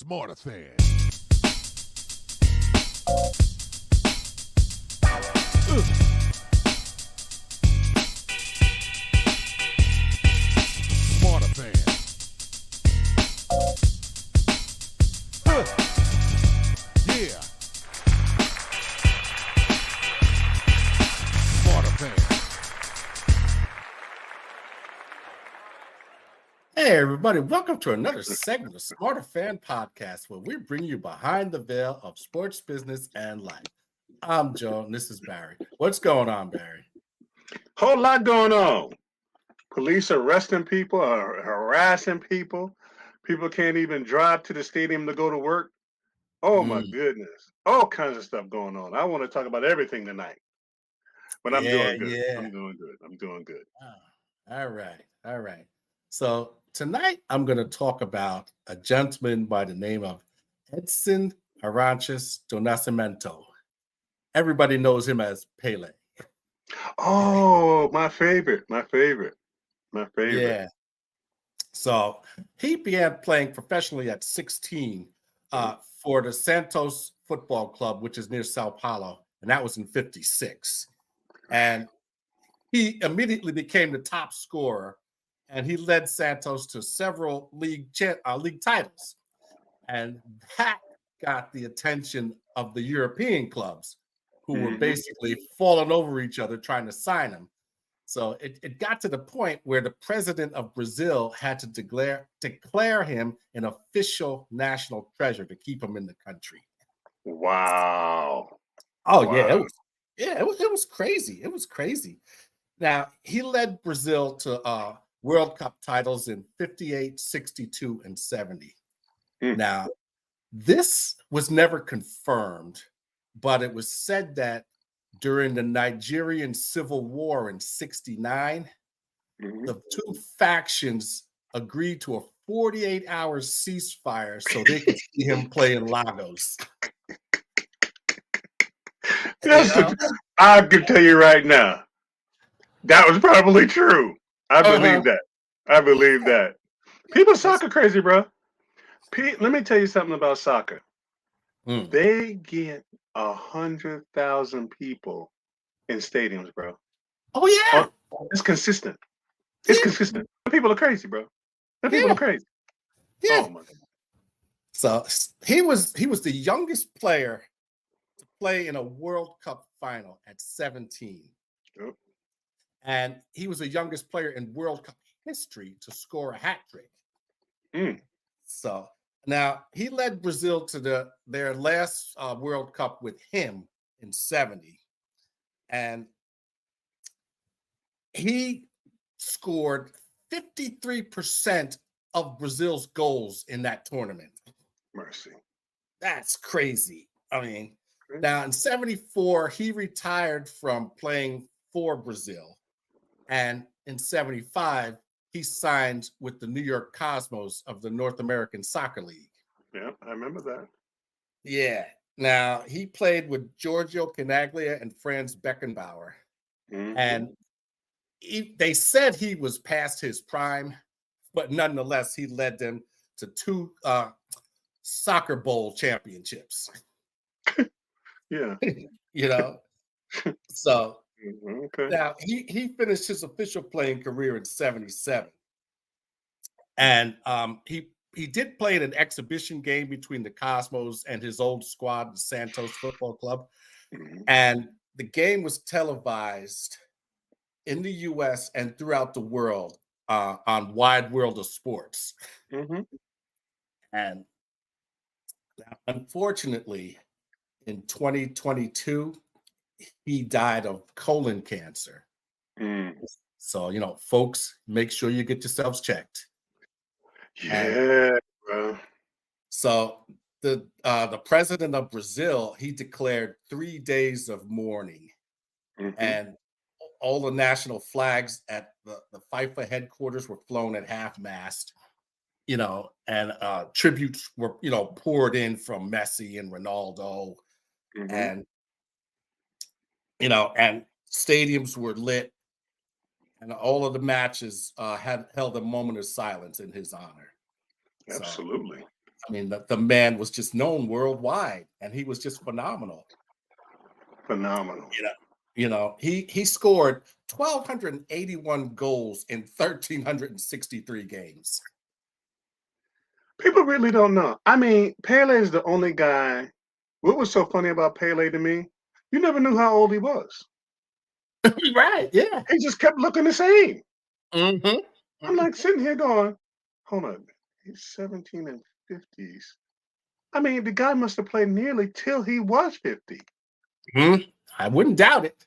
Smarterfan. Smarterfan. Yeah. Smarterfan. Hey, everybody, welcome to another segment of Smarterfan Podcast, where we bring you behind the veil of sports, business, and life. I'm Joe, and this is Barry. What's going on, Barry? Whole lot going on. Police arresting people, harassing people. People can't even drive to the stadium to go to work. Oh, my goodness. All kinds of stuff going on. I want to talk about everything tonight. But I'm doing good. I'm doing good. All right. So tonight I'm going to talk about a gentleman by the name of Edson Arantes do Nascimento. Everybody knows him as Pele. Oh, my favorite. Yeah. So he began playing professionally at 16 for the Santos Football Club, which is near Sao Paulo, and that was in 56. And he immediately became the top scorer, and he led Santos to several league titles. And that got the attention of the European clubs, who were basically falling over each other trying to sign him. So it got to the point where the president of Brazil had to declare him an official national treasure to keep him in the country. Wow. Oh, wow. It was crazy. It was crazy. Now, he led Brazil to World Cup titles in 58, 62, and 70. Now, this was never confirmed, but it was said that during the Nigerian Civil War in 69, the two factions agreed to a 48-hour ceasefire so they could see him play in Lagos. I can tell you right now, that was probably true. I believe that. People soccer crazy, bro. Let me tell you something about soccer. They get 100,000 people in stadiums, bro. Oh yeah, it's consistent. It's consistent. People are crazy, bro. People are crazy. Yeah. Oh my God. So he was the youngest player to play in a World Cup final at 17. Yep. And he was the youngest player in World Cup history to score a hat trick. So now he led Brazil to their last World Cup with him in 70. And he scored 53% of Brazil's goals in that tournament. Mercy. That's crazy. I mean, now in 74, he retired from playing for Brazil. And in 75, he signed with the New York Cosmos of the North American Soccer League. Yeah, I remember that. Yeah. Now, he played with Giorgio Canaglia and Franz Beckenbauer. And they said he was past his prime, but nonetheless, he led them to two soccer bowl championships. Yeah. So now he finished his official playing career in 77. And he did play in an exhibition game between the Cosmos and his old squad, the Santos Football Club. And the game was televised in the US and throughout the world on Wide World of Sports. And unfortunately, in 2022, he died of colon cancer. So, folks, make sure you get yourselves checked. Yeah, bro. So the president of Brazil, he declared 3 days of mourning. And all the national flags at the FIFA headquarters were flown at half-mast, and tributes were, poured in from Messi and Ronaldo. And, and stadiums were lit. And all of the matches had held a moment of silence in his honor. Absolutely. I mean, the man was just known worldwide, and he was just phenomenal. Phenomenal. He scored 1,281 goals in 1,363 games. People really don't know. I mean, Pele is the only guy. What was so funny about Pele to me? You never knew how old he was. Right? Yeah. He just kept looking the same. Mm-hmm. I'm like sitting here going, hold on, he's 17 and 50s. I mean, the guy must have played nearly till he was 50. Mm-hmm. I wouldn't doubt it.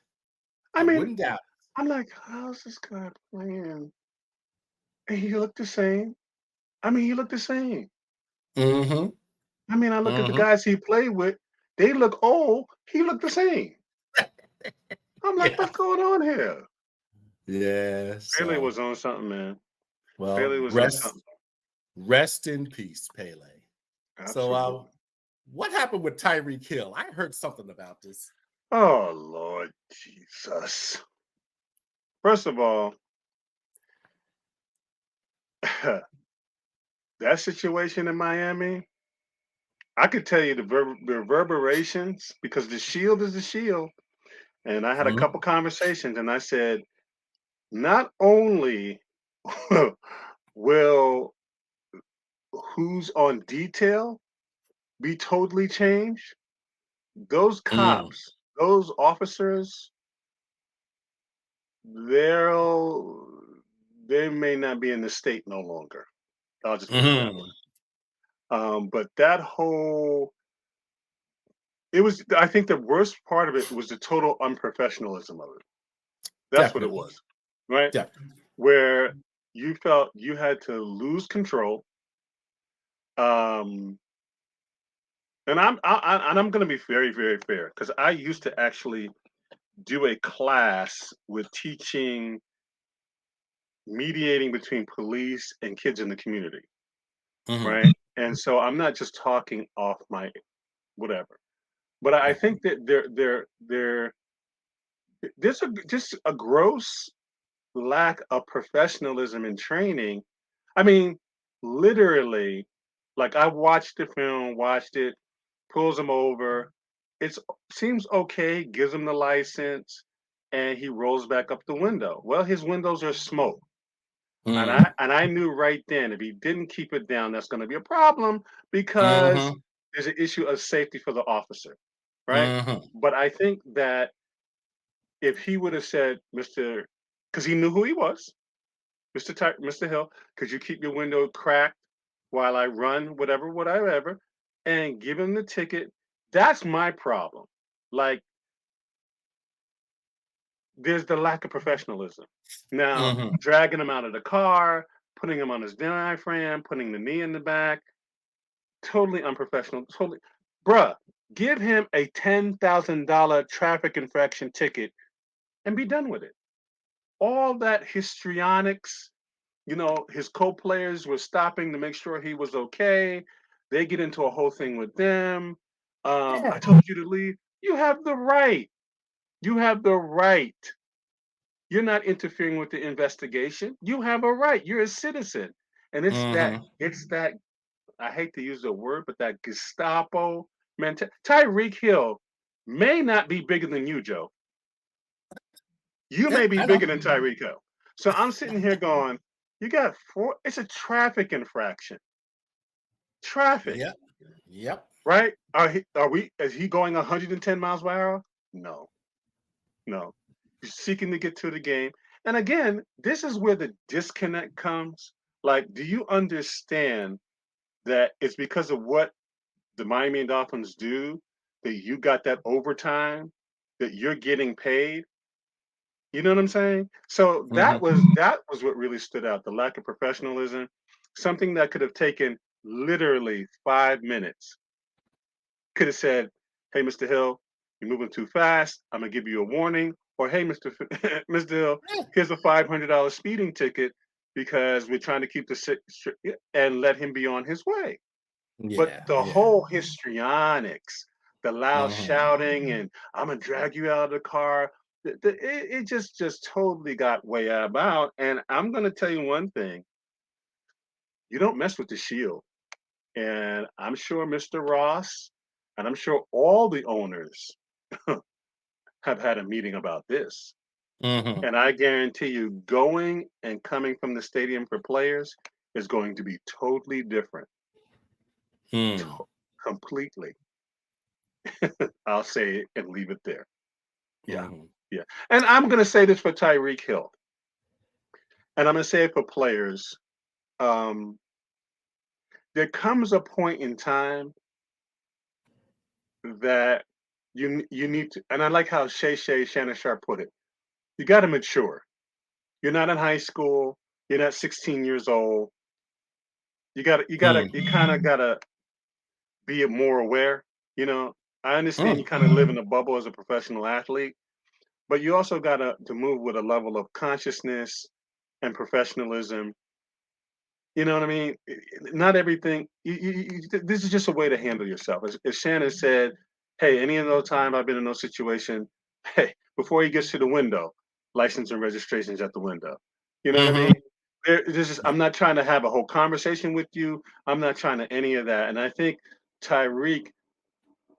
I I mean, wouldn't doubt it. I'm like, how's this guy playing? And he looked the same. I mean, he looked the same. Mm-hmm. I mean, I look at the Mm-hmm. guys he played with, they look old. He looked the same. I'm like, Yeah. what's going on here? Yeah. Pele So, was on something, man. well, Pele was on something. rest in peace, Pele. Absolutely. So, what happened with Tyreek Hill? I heard something about this. Oh, Lord Jesus. First of all, that situation in Miami, I could tell you the reverberations because the shield is the shield. And I had a Mhm. couple conversations and I said, not only will who's on detail be totally changed, those Mm. cops, those officers, they'll they may not be in the state no longer. I'll just put it that way. Mhm. But that whole it was I think the worst part of it was the total unprofessionalism of it. That's what it Definitely. was, right? Definitely. Where you felt you had to lose control. Um, and I'm going to be very very fair because I used to actually do a class with teaching mediating between police and kids in the community, Mhm. right? And so I'm not just talking off my whatever, but I Yeah. think that there's just a gross lack of professionalism and training. I mean, literally, like I watched the film, watched it, pulls him over. It seems okay, gives him the license, and he rolls back up the window. Well, his windows are smoke. And Mhm. I knew right then if he didn't keep it down, that's going to be a problem because Mhm. there's an issue of safety for the officer, right? Mhm. But I think that if he would have said, Mr. because he knew who he was, Mr. Hill, could you keep your window cracked while I run, whatever, and give him the ticket? That's my problem. Like, there's the lack of professionalism. Now, Mhm. dragging him out of the car, putting him on his diaphragm, putting the knee in the back, totally unprofessional. Totally, bruh, give him a $10,000 traffic infraction ticket and be done with it. All that histrionics, his co-players were stopping to make sure he was okay. They get into a whole thing with them. Yeah. I told you to leave. You have the right. You have the right. You're not interfering with the investigation. You have a right. You're a citizen. And Mhm. it's that, I hate to use the word, but that Gestapo mentality. Tyreek Hill may not be bigger than you, Joe. You Yeah. may be I know. bigger than Tyreek Hill. So I'm sitting here going, you got four, it's a traffic infraction. Traffic, Yep. Yep. right? Is he going 110 miles per hour? No, no. He's seeking to get to the game. And again, this is where the disconnect comes. Like, do you understand that it's because of what the Miami Dolphins do that you got that overtime, that you're getting paid? You know what I'm saying? So that Mhm. was what really stood out, the lack of professionalism, something that could have taken literally 5 minutes. Could have said, "Hey, Mr. Hill, you're moving too fast. I'm gonna give you a warning." Or, "Hey, Mr. Hill, Yeah. here's a $500 speeding ticket because we're trying to keep and let him be on his way." But Yeah. the Yeah. whole histrionics, the loud Mhm. shouting, and "I'm gonna drag you out of the car," it just totally got way out. And I'm gonna tell you one thing: you don't mess with the shield. And I'm sure Mr. Ross, and I'm sure all the owners have had a meeting about this. Mm-hmm. And I guarantee you, going and coming from the stadium for players is going to be totally different. Mm. Completely. I'll say it and leave it there. Yeah. Mm-hmm. Yeah. And I'm going to say this for Tyreek Hill. And I'm going to say it for players. Um, there comes a point in time that you need to, and I like how Shannon Sharp put it. You got to mature. You're not in high school. You're not 16 years old. You kind of gotta be more aware. You know, I understand you kind of live in a bubble as a professional athlete, but you also gotta to move with a level of consciousness and professionalism. You know what I mean? Not everything. This is just a way to handle yourself. As Shannon said, hey, any of those time I've been in those situations, hey, before he gets to the window, license and registration's at the window. You know what I Mm-hmm. mean? I'm not trying to have a whole conversation with you. I'm not trying to any of that. And I think Tyreek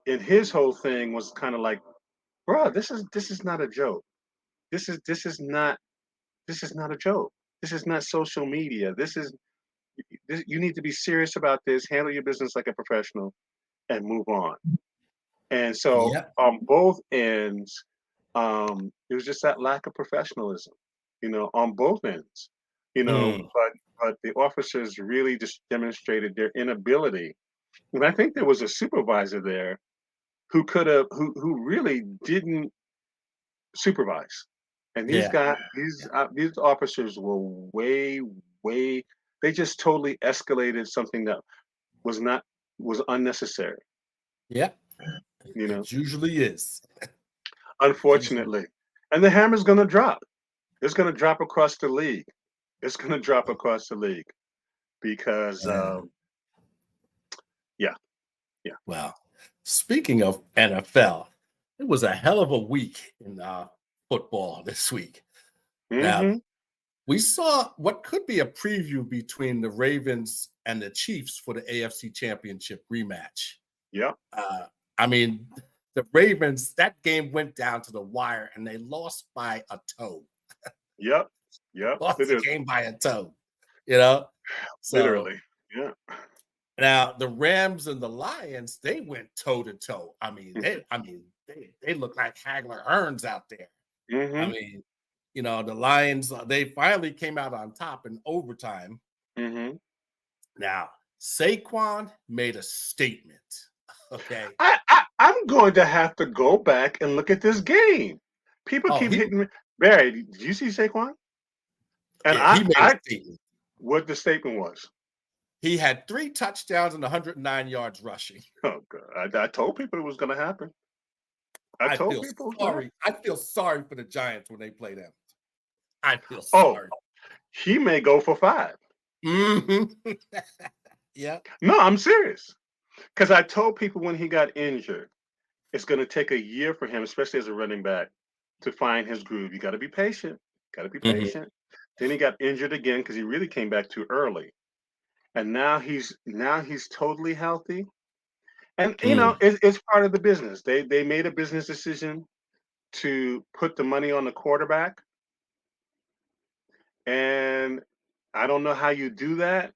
in his whole thing was kind of like, bro, this is not a joke. This is not a joke. This is not social media. You need to be serious about this, handle your business like a professional, and move on. And so Yep. on both ends, it was just that lack of professionalism, on both ends, Mm. but the officers really just demonstrated their inability. And I think there was a supervisor there who really didn't supervise. And these Yeah. guys, Yeah. these officers were way, they just totally escalated something that was not was unnecessary, Yep. you know, It usually is. Usually. unfortunately. And the hammer's gonna drop. It's gonna drop across the league. It's gonna drop across the league because Yeah. yeah, yeah. Well, speaking of NFL, it was a hell of a week in football this week. Now, Hmm. we saw what could be a preview between the Ravens and the Chiefs for the AFC Championship rematch. Yeah, Uh, I mean, the Ravens, that game went down to the wire and they lost by a toe. yep, yep. Lost the Literally, game by a toe, you know? So literally. Yeah. now the Rams and the Lions, they went toe to toe. They look like Hagler Hearns out there. I Hmm. mean, the Lions, they finally came out on top in overtime. Hmm. Now, Saquon made a statement. Okay. I'm going to have to go back and look at this game. People Oh, keep hitting me. Barry, did you see Saquon? And he made a statement. what the statement was. He had 3 touchdowns and 109 yards rushing. Oh God, I told people it was going to happen. I I told feel people it was going to happen. sorry. I feel sorry for the Giants when they play them. I feel Oh, sorry. he may go for 5. Mhm. Yeah. No, I'm serious. Because I told people when he got injured, it's going to take a year for him, especially as a running back, to find his groove. You got to be patient. Got to be Mhm. patient. Then he got injured again because he really came back too early. And now he's totally healthy. And Mm. it's part of the business. They made a business decision to put the money on the quarterback, and I don't know how you do that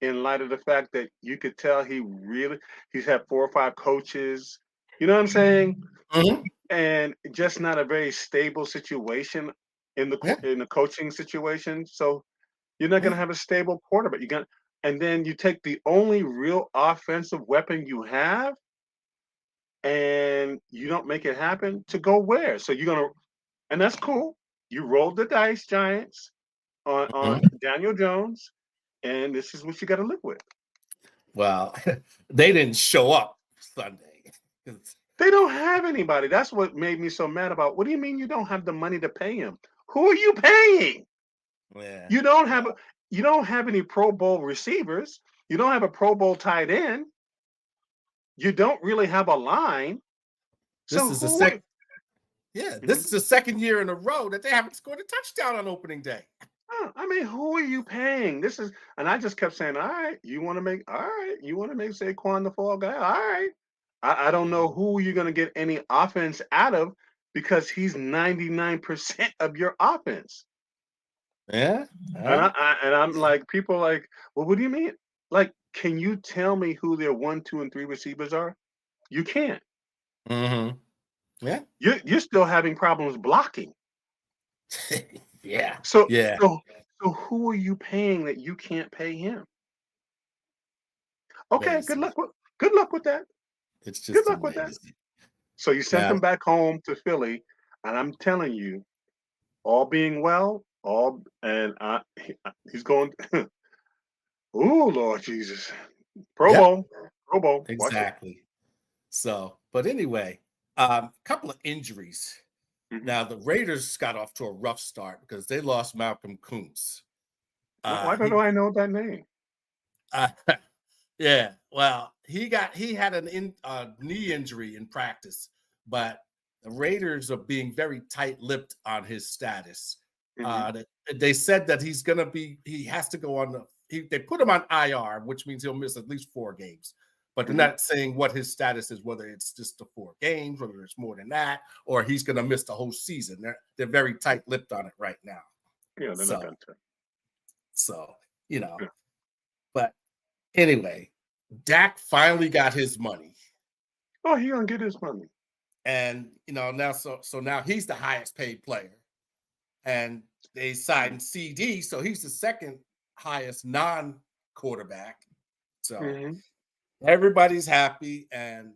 in light of the fact that you could tell he's had 4 or 5 coaches. You know what I'm saying? Mhm. And just not a very stable situation Yeah. in the coaching situation. So you're not going Yeah. to have a stable quarterback. And then you take the only real offensive weapon you have, and you don't make it happen to go where? So you're gonna, and that's cool. You rolled the dice, Giants, on Mhm. Daniel Jones, and this is what you got to live with. Well, they didn't show up Sunday. 'Cause- They don't have anybody. That's what made me so mad about. What do you mean you don't have the money to pay him? Who are you paying? Yeah. You don't have Well, you don't have any Pro Bowl receivers. You don't have a Pro Bowl tight end. You don't really have a line. this So is the who? second. Yeah, this is the second year in a row that they haven't scored a touchdown on opening day. I mean, who are you paying? This is, and I just kept saying, all right, you want to make Saquon the fall guy? All right. I don't know who you're going to get any offense out of because he's 99% of your offense. Yeah. And I'm like, people are like, well, what do you mean? Like, can you tell me who their 1, 2, and 3 receivers are? You can't. Mm-hmm. Yeah. You're still having problems blocking. Yeah. So Yeah. so so who are you paying that you can't pay him? Okay, Amazing. good luck with that. It's Good just luck with that. amazing. So you sent Now, him back home to Philly, and I'm telling you, all being well, he's going. Oh Lord Jesus, Pro yep, Bowl, Pro Bowl. Watch it. exactly. So, but anyway, couple of injuries. Mhm. Now the Raiders got off to a rough start because they lost Malcolm Kuntz. Why don't He I know that name? uh, Yeah, well, he had knee injury in practice, but the Raiders are being very tight-lipped on his status. Hmm. They said that he has to go on they put him on IR, which means he'll miss at least 4 games. But they're Hmm. not saying what his status is, whether it's just the 4 games, whether it's more than that, or he's going to miss the whole season. They're very tight-lipped on it right now. Yeah, they're not So going to. so you know, Yeah. but anyway, Dak finally got his money. Oh, he gonna get his money. And now so now he's the highest paid player. And they signed CD, so he's the second highest non-quarterback. So Hmm. everybody's happy. And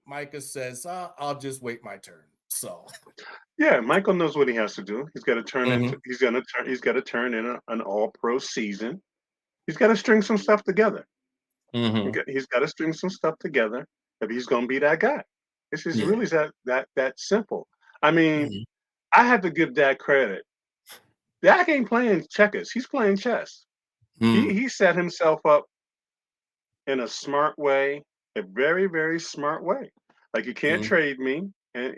Micah says, I'll just wait my turn. So Yeah, Michael knows what he has to do. He's got to turn into. Mhm. He's got to turn in an All-Pro season. He's got to string some stuff together. Mhm. He's got to string some stuff together if he's going to be that guy. It's just Yeah. really that simple. I mean, Mhm. I have to give Dak credit. Dak ain't playing checkers. He's playing chess. Mm. He set himself up in a smart way, a very very smart way. Like you can't Mm. trade me, and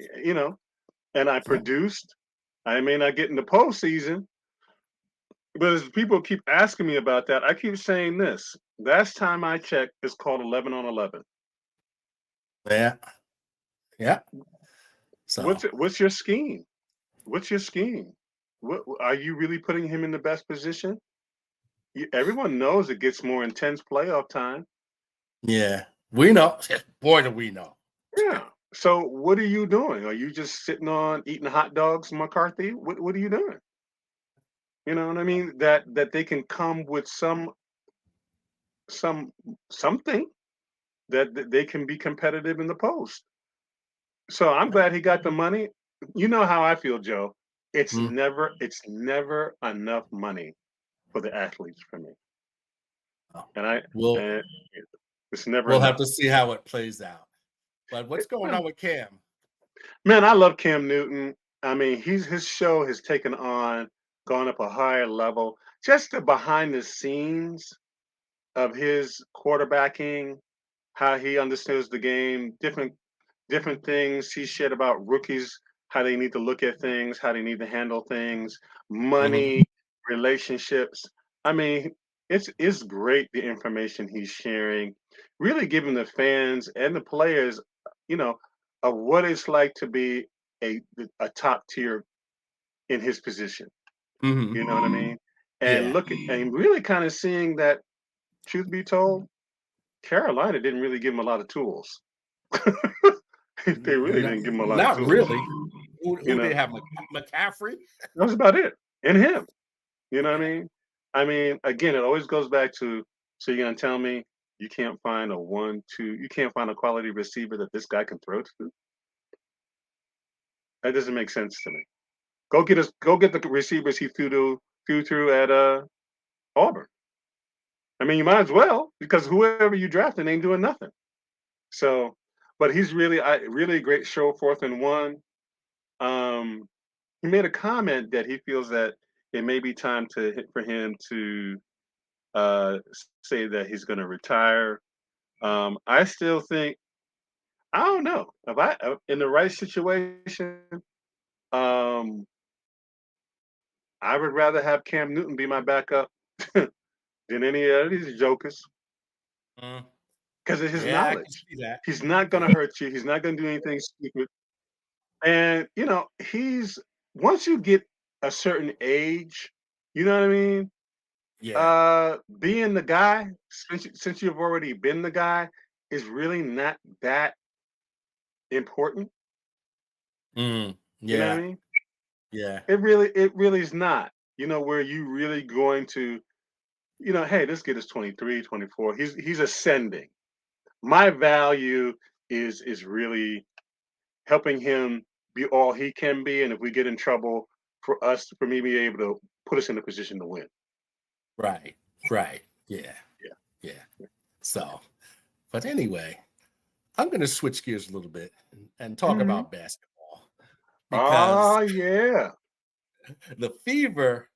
and I Yeah. produced. I may not get in the postseason, but as people keep asking me about that, I keep saying this. Last time I checked, it's called 11 on 11. Yeah. Yeah. So What's your scheme? What's your scheme? What are you really putting him in the best position? Everyone knows it gets more intense playoff time. yeah, we know. Boy, do we know. Yeah. So what are you doing? Are you just sitting on eating hot dogs, McCarthy? What are you doing? You know what I mean? That they can come with some something that they can be competitive in the post. So I'm glad he got the money. You know how I feel, Joe. Mm. It's never enough money for the athletes for me. Oh, And I We'll and it's never we'll have enough. to see how it plays out. But what's going Well, on with Cam? man, I love Cam Newton. I mean, his show has gone up a higher level. Just the behind the scenes of his quarterbacking, how he understands the game, different things he shared about rookies, how they need to look at things, how they need to handle things, Mhm. money, relationships. I mean, it's great the information he's sharing, really giving the fans and the players, you know, of what it's like to be a top tier in his position. Mhm. You know what I mean? And Yeah. look at and really kind of seeing that, truth be told, Carolina didn't really give him a lot of tools. They really didn't give him a lot of Not tools. really. You Who know, they have? McCaffrey? that was about it. And him. You know what I mean? I mean, again, it always goes back to, so you're gonna tell me you can't find a 1, 2, you can't find a quality receiver that this guy can throw to? That doesn't make sense to me. Go get the receivers he threw through at Auburn. I mean, you might as well, because whoever you drafted ain't doing nothing. So, but he's really a great show, 4th and 1. Um, he made a comment that he feels that it may be time for him to say that he's going to retire. I still think, I don't know if in the right situation. Um, I would rather have Cam Newton be my backup than any of these jokers because of his Yeah, I can knowledge. see that. He's not going to Yeah. hurt you. He's not going to do anything stupid. And he's once you get a certain age, you know what I mean. Yeah. Being the guy, since you've already been the guy, is really not that important. You know what I Yeah. mean? Yeah. It really is not. Where you really going to, hey, this kid is 23, 24. He's ascending. My value is really helping him be all he can be, and if we get in trouble, for me be able to put us in a position to win. Right. Right. Yeah. Yeah. Yeah. So, but anyway, I'm going to switch gears a little bit and talk Mhm. about basketball because Ah, yeah. the Fever,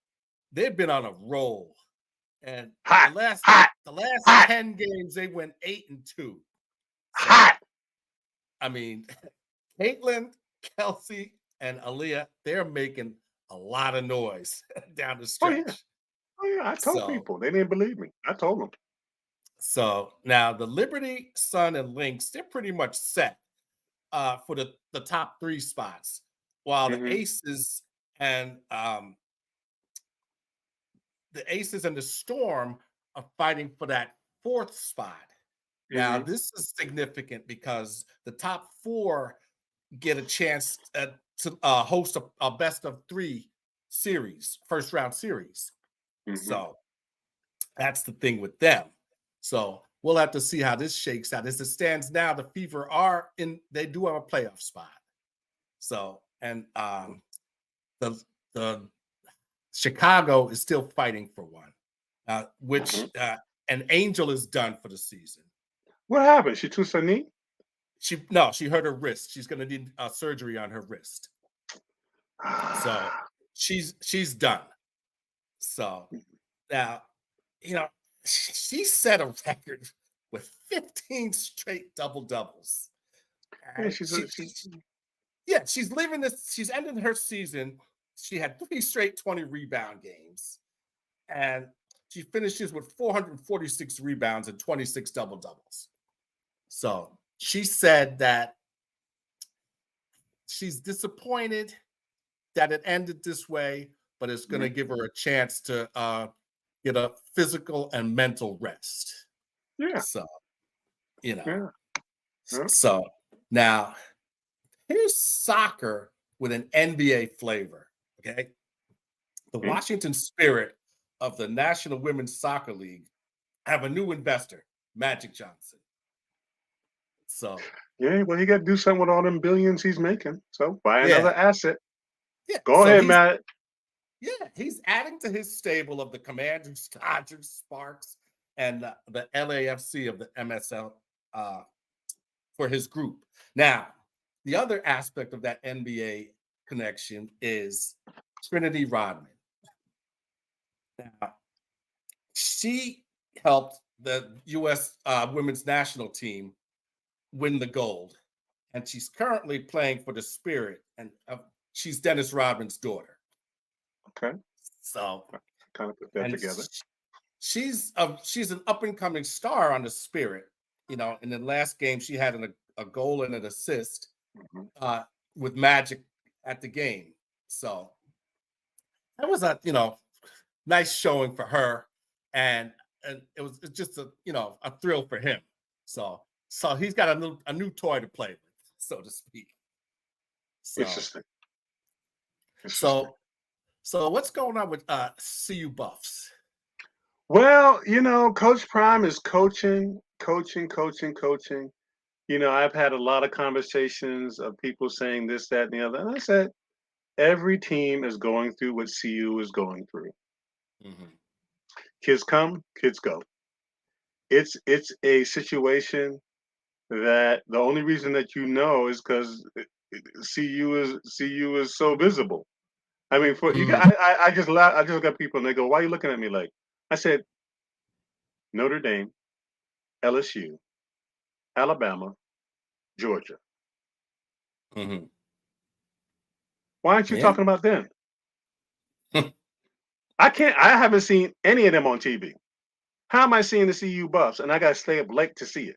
they've been on a roll. And the Hot, last hot, the last hot, 10 games, they went 8-2. So, hot. I mean, Caitlin, Kelsey, and Aaliyah, they're making a lot of noise down the Oh yeah. stretch. Oh yeah. I told So, people. They didn't believe me. I told them. so now the Liberty, Sun, and Lynx, they're pretty much set for the top 3 spots, while Hmm. and the Aces and the Storm are fighting for that 4th spot. Now, Hmm. this is significant because the top 4 get a chance to host a best of 3 series, first round series. Hmm. So that's the thing with them. So we'll have to see how this shakes out. As it stands now, the Fever they do have a playoff spot. So, and the Chicago is still fighting for one, which Hmm. an Angel is done for the season. What happened? She too sunny? She hurt her wrist. She's going to need surgery on her wrist. So she's done. So now, she set a record with 15 straight double doubles. Yeah, she's She's leaving this. She's ending her season. She had 3 straight 20 rebound games, and she finishes with 446 rebounds and 26 double doubles. So she said that she's disappointed that it ended this way, but it's going to give her a chance to get a physical and mental rest. yeah, So, yeah, yeah. so now here's soccer with an NBA flavor. Okay. The Mm. Washington Spirit of the National Women's Soccer League have a new investor, Magic Johnson. So, Yeah, well, he got to do something with all them billions he's making. So buy yeah. another asset. Yeah. Go So ahead, Matt. he's adding to his stable of the Commanders, Dodgers, Sparks, and the LAFC of the MSL for his group. Now, the other aspect of that NBA connection is Trinity Rodman. Now, she helped the U.S. Women's National Team win the gold, and she's currently playing for the Spirit, and she's Dennis Rodman's daughter. Okay, So, kind of put that and together. she's an up and coming star on the Spirit. In the last game, she had a goal and an assist Hmm. with Magic at the game. So that was a nice showing for her, and it's just a thrill for him. So he's got a new toy to play with, so to speak. So Interesting. Interesting. so so what's going on with CU Buffs? Well, Coach Prime is coaching, coaching, coaching, coaching. I've had a lot of conversations of people saying this, that, and the other. And I said, every team is going through what CU is going through. Mm-hmm. Kids come, kids go. It's a situation that the only reason that is because CU is so visible. I mean, for you, Mm. I just laugh. I just got people and they go, "Why are you looking at me like?" I said, Notre Dame, LSU, Alabama, Georgia. Mm-hmm. Why aren't you Yeah. talking about them? I haven't seen any of them on TV. How am I seeing the CU Buffs? And I got to stay up late to see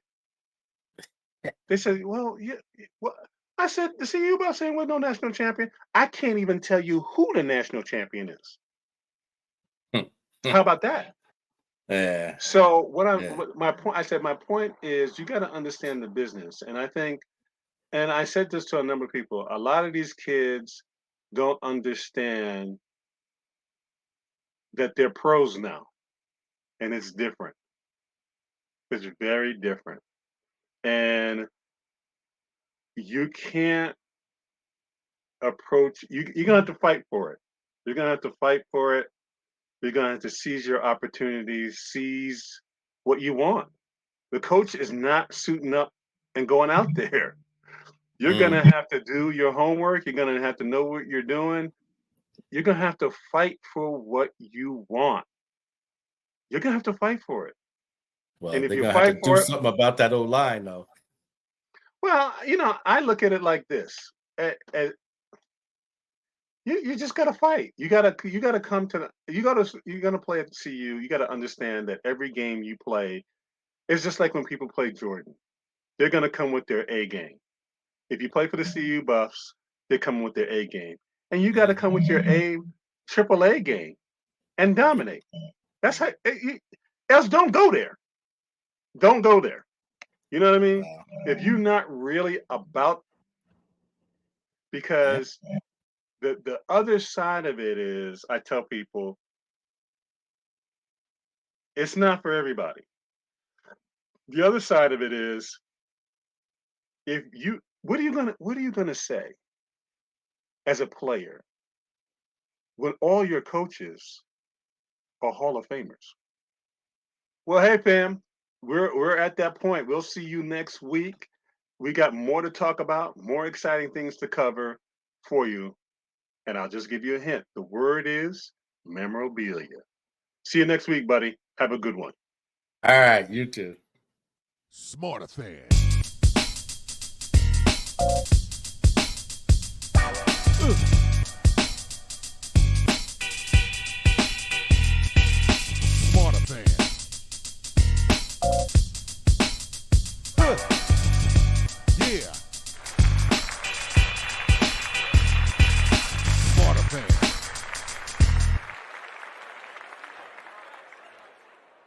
it. They said, well, yeah. Well, I said, the CU Buffs ain't with no national champion. I can't even tell you who the national champion is. How about that? Yeah. So my point is you got to understand the business. And I think, and I said this to a number of people, a lot of these kids don't understand that they're pros now. And it's different. It's very different. And you can't approach, you're going to have to fight for it. You're going to have to fight for it. You're going to have to seize your opportunities, seize what you want. The coach is not suiting up and going out there. You're going to have to do your homework. You're going to have to know what you're doing. You're going to have to fight for what you want. You're going to have to fight for it. Well, and if they're you going to have fight to for do it, something about that old line, though. well, I look at it like this. You just gotta fight. You gotta come to you're gonna play at the CU. You gotta understand that every game you play is just like when people play Jordan. They're gonna come with their A game. If you play for the CU Buffs, they're coming with their A game, and you gotta come with your triple A game and dominate. That's how. Else don't go there. Don't go there. You know what I mean? If you're not really about, because the other side of it is, I tell people, it's not for everybody. The other side of it is, if you what are you gonna say as a player when all your coaches are Hall of Famers? Well, hey fam, we're at that point. We'll see you next week. We got more to talk about, more exciting things to cover for you. And I'll just give you a hint. The word is memorabilia. See you next week, buddy. Have a good one. All right, you too. Smarterfan.